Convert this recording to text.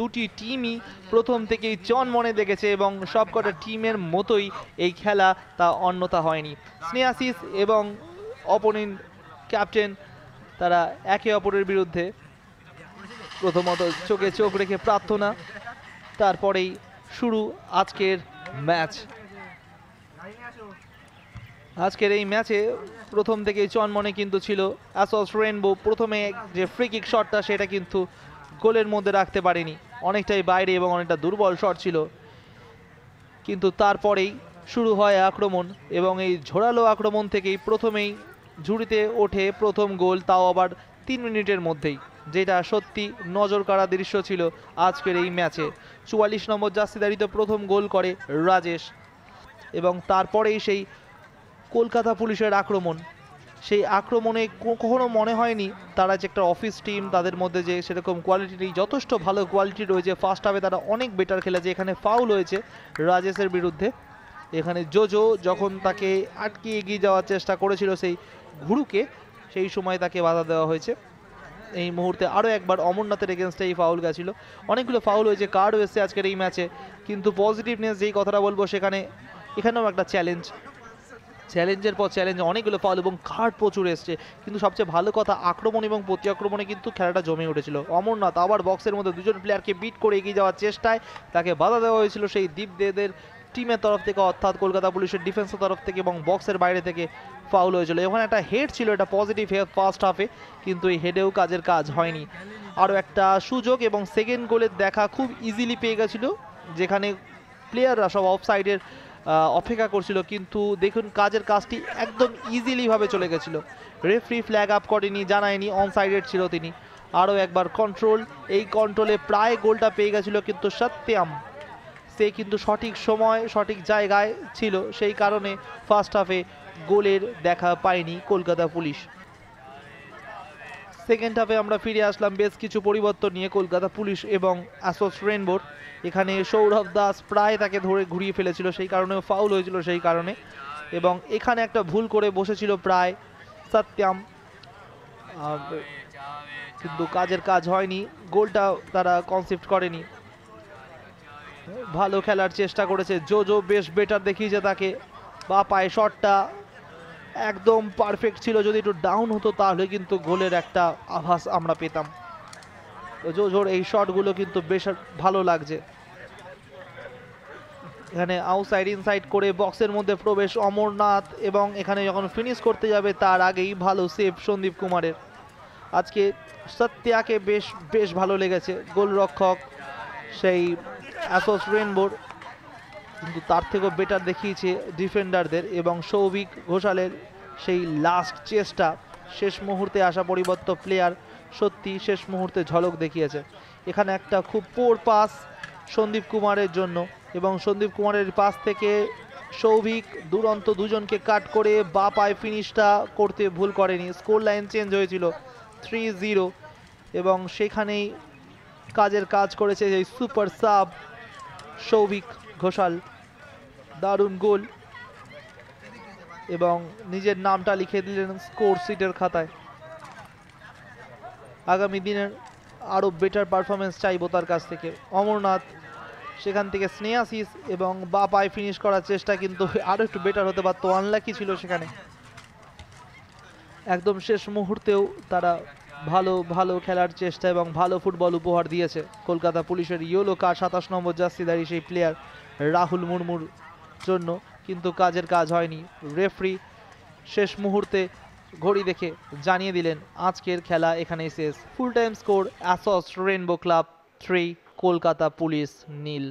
দুটি টিমই প্রথম থেকেই চনমনে দেখেছে এবং সবকটা টিমের মতোই এই খেলা তা অন্যথা হয়নি। স্নেহাশিস এবং অপোনেন্ট ক্যাপ্টেন তারা একে অপরের বিরুদ্ধে প্রথমত চোখে চোখ রেখে প্রার্থনা, তারপরেই শুরু আজকের ম্যাচ। আজকের এই ম্যাচে প্রথম থেকেই চনমনে কিন্তু ছিল অ্যাসস রেইনবো। প্রথমে যে ফ্রি কিক শটটা সেটা কিন্তু গোলের মধ্যে রাখতে পারেনি, অনেকটাই বাইরে এবং অনেকটা দুর্বল শট ছিল। কিন্তু তারপরেই শুরু হয় আক্রমণ এবং এই ঝোরালো আক্রমণ থেকেই প্রথমেই ঝুড়িতে ওঠে প্রথম গোল, তাও আবার 3 মিনিটের মধ্যেই, যেটা সত্যি নজর কাড়া দৃশ্য ছিল আজকের এই ম্যাচে। 44 নম্বর জার্সিধারীতে প্রথম গোল করে রাজেশ এবং তারপরেই সেই কলকাতা পুলিশের আক্রমণ। সেই আক্রমণে কখনো মনে হয়নি তারা যে একটা অফিস টিম, তাদের মধ্যে যে সেরকম কোয়ালিটি নেই, যথেষ্ট ভালো কোয়ালিটি রয়েছে। ফার্স্ট হাফে তারা অনেক বেটার খেলেছে। এখানে ফাউল হয়েছে রাজেশের বিরুদ্ধে। এখানে জোজো যখন তাকে আটকে এগিয়ে যাওয়ার চেষ্টা করেছিল সেই ঘুরুকে, সেই সময় তাকে বাধা দেওয়া হয়েছে। এই মুহূর্তে আরও একবার অমরনাথের এগেনস্টে এই ফাউল গেছিল। অনেকগুলো ফাউল হয়েছে, কার্ড এসেছে আজকের এই ম্যাচে, কিন্তু পজিটিভনেস যেই কথাটা বলবো এখানেও একটা চ্যালেঞ্জের পর চ্যালেঞ্জ, অনেকগুলো ফাউল এবং কার্ড প্রচুর এসছে। কিন্তু সবচেয়ে ভালো কথা, আক্রমণ এবং প্রতি আক্রমণে কিন্তু খেলাটা জমে উঠেছিল। অমরনাথ আবার বক্সের মধ্যে দুজন প্লেয়ারকে বিট করে এগিয়ে যাওয়ার চেষ্টায় তাকে বাধা দেওয়া হয়েছিল সেই দীপদেদের টিমের তরফ থেকে, অর্থাৎ কলকাতা পুলিশের ডিফেন্সের তরফ থেকে, এবং বক্সের বাইরে থেকে ফাউল হয়েছিল। ওখানে একটা হেড ছিল, এটা পজিটিভ হেড ফার্স্ট হাফে, কিন্তু এই হেডেও কাজের কাজ হয়নি। আরও একটা সুযোগ এবং সেকেন্ড গোলের দেখা খুব ইজিলি পেয়ে গেছিল, যেখানে প্লেয়াররা সব অফ সাইডের অপেক্ষা করছিল, কিন্তু দেখুন কাজের কাজটি একদম ইজিলি ভাবে চলে গেছিল। রেফারি ফ্ল্যাগ আপ করেনি, জানায়নি, অন সাইডেড ছিল তিনি। আরও একবার কন্ট্রোল, এই কন্ট্রোলে প্রায় গোলটা পেয়ে গেছিল, কিন্তু সত্যম সে কিন্তু সঠিক সময় সঠিক জায়গায় ছিল, সেই কারণে ফার্স্ট হাফে গোলের দেখা পায়নি কলকাতা পুলিশ। সেকেন্ড হাফে আমরা ফিরে আসলাম বেশ কিছু পরিবর্তন নিয়ে কলকাতা পুলিশ এবং অ্যাসস রেইনবোর। এখানে সৌরভ দাস প্রায় তাকে ধরে ঘুরিয়ে ফেলেছিল, সেই কারণে ফাউল হয়েছিল সেই কারণে, এবং এখানে একটা ভুল করে বসেছিল প্রায় সত্যম, কিন্তু কাজের কাজ হয়নি, গোলটা তারা কনসিপ্ট করেনি। ভালো খেলার চেষ্টা করেছে জোজো, বেশ বেটার দেখিয়েছে তাকে। বা পায়ে শটটা একদম পারফেক্ট ছিল, যদি একটু ডাউন হতো তাহলে কিন্তু গোলের একটা আভাস আমরা পেতাম। জোজোর এই শটগুলো কিন্তু বেশ ভালো লাগছে। এখানে আউটসাইড ইনসাইড করে বক্সের মধ্যে প্রবেশ অমরনাথ, এবং এখানে যখন ফিনিশ করতে যাবে তার আগেই ভালো সেভ সন্দীপ কুমারের। আজকে সত্যাকে বেশ বেশ ভালো লেগেছে গোলরক্ষক সেই অ্যাসস রেইনবোর, কিন্তু তার থেকেও বেটার দেখিয়েছে ডিফেন্ডারদের, এবং সৌভিক ঘোষালের সেই লাস্ট চেষ্টা, শেষ মুহূর্তে আসা পরিবর্তন প্লেয়ার সত্যি শেষ মুহূর্তে ঝলক দেখিয়েছে। এখানে একটা খুব পোর পাস সন্দীপ কুমারের জন্য, এবং সন্দীপ কুমারের পাস থেকে সৌভিক দুরন্ত দুজনকে কাট করে বা পায়ে ফিনিশটা করতে ভুল করেনি। স্কোর লাইন চেঞ্জ হয়েছিল 3-0, এবং সেখানেই কাজের কাজ করেছে এই সুপার সাব সৌভিক ঘোষাল। দারুণ গোল, এবং নিজের নামটা লিখে দিলেন স্কোর শিটের খাতায়। আগামী দিনের আরও বেটার পারফরমেন্স চাইবো তার কাছ থেকে। অমরনাথ সেখান থেকে স্নেহাশিস, এবং বা পায়ে ফিনিশ করার চেষ্টা, কিন্তু আরও একটু বেটার হতে পারতো, আনলাকি ছিল সেখানে। একদম শেষ মুহূর্তেও তারা ভালো ভালো খেলার চেষ্টা এবং ভালো ফুটবল উপহার দিয়েছে কলকাতা পুলিশের ইয়েলো কার্ড 27 নম্বর জার্সিধারী সেই প্লেয়ার রাহুল মুর্মুর জন্য, কিন্তু কাজের কাজ হয়নি। রেফারি শেষ মুহূর্তে ঘড়ি দেখে জানিয়ে দিলেন আজকের খেলা এখানেই শেষ। ফুল টাইম স্কোর অ্যাসস রেইনবো ক্লাব 3, কলকাতা পুলিশ 0।